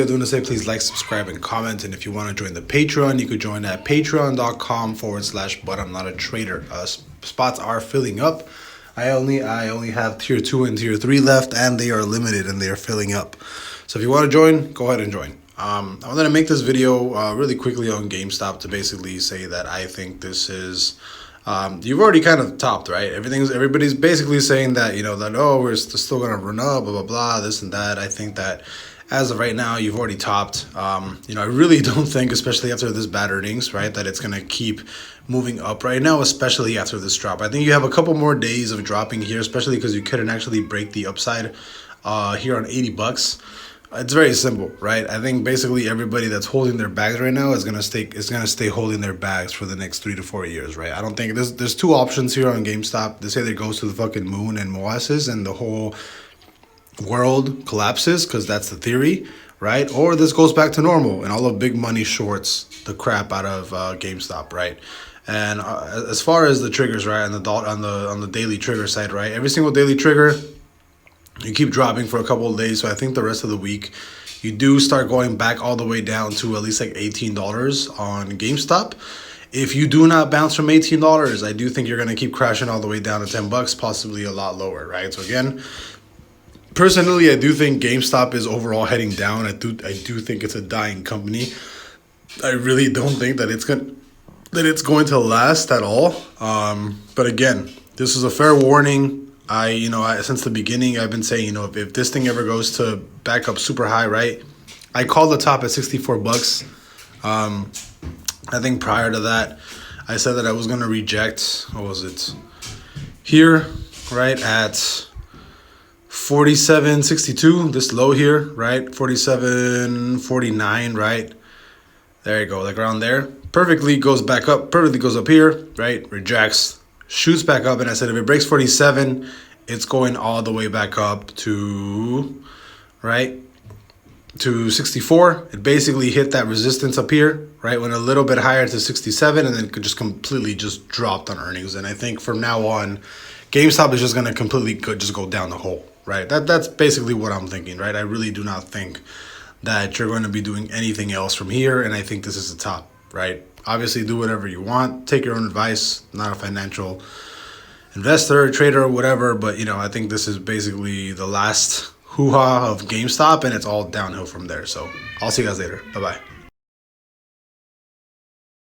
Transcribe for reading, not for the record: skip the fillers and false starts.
Doing to say, please like, subscribe, and comment. And if you want to join the Patreon, you could join at patreon.com/but-I'm-not-a-trader. Spots are filling up. I only have tier 2 and tier 3 left, and they are limited and they are filling up. So if you want to join, go ahead and join. I'm going to make this video really quickly on GameStop to basically say that I think this is you've already kind of topped, right? Everybody's basically saying that, that we're still going to run up, blah blah blah, this and that. I think that as of right now, you've already topped. I really don't think, especially after this bad earnings, right, that it's going to keep moving up right now, especially after this drop. I think you have a couple more days of dropping here, especially because you couldn't actually break the upside here on 80 bucks. It's very simple, right? I think basically everybody that's holding their bags right now is gonna stay holding their bags for the next 3 to 4 years, right? I don't think there's two options here on GameStop. They say it goes to the fucking moon and molasses and the whole world collapses, because that's the theory, right? Or this goes back to normal and all the big money shorts the crap out of GameStop, right? And as far as the triggers, right, on the daily trigger side, right, every single daily trigger, you keep dropping for a couple of days. So I think the rest of the week you do start going back all the way down to at least like $18 on GameStop. If you do not bounce from $18, I do think you're going to keep crashing all the way down to 10 bucks, possibly a lot lower, right? So again, personally, I do think GameStop is overall heading down. I do think it's a dying company. I really don't think that it's going to last at all. But again, this is a fair warning. Since the beginning, I've been saying, if this thing ever goes to back up super high, right? I called the top at 64 bucks. I think prior to that, I said that I was going to reject, what was it? Here, right, at 47.62, this low here, right? 47.49, right? There you go, like around there. Perfectly goes back up, perfectly goes up here, right? Rejects, shoots back up, and I said if it breaks 47, it's going all the way back up to, right, to 64. It basically hit that resistance up here, right, went a little bit higher to 67, and then could just completely just dropped on earnings. And I think from now on, GameStop is just going to completely just go down the hole, right? That's basically what I'm thinking, right? I really do not think that you're going to be doing anything else from here, and I think this is the top, right? Obviously, do whatever you want. Take your own advice. Not a financial investor, trader, whatever. But, I think this is basically the last hoo-ha of GameStop, and it's all downhill from there. So I'll see you guys later. Bye-bye.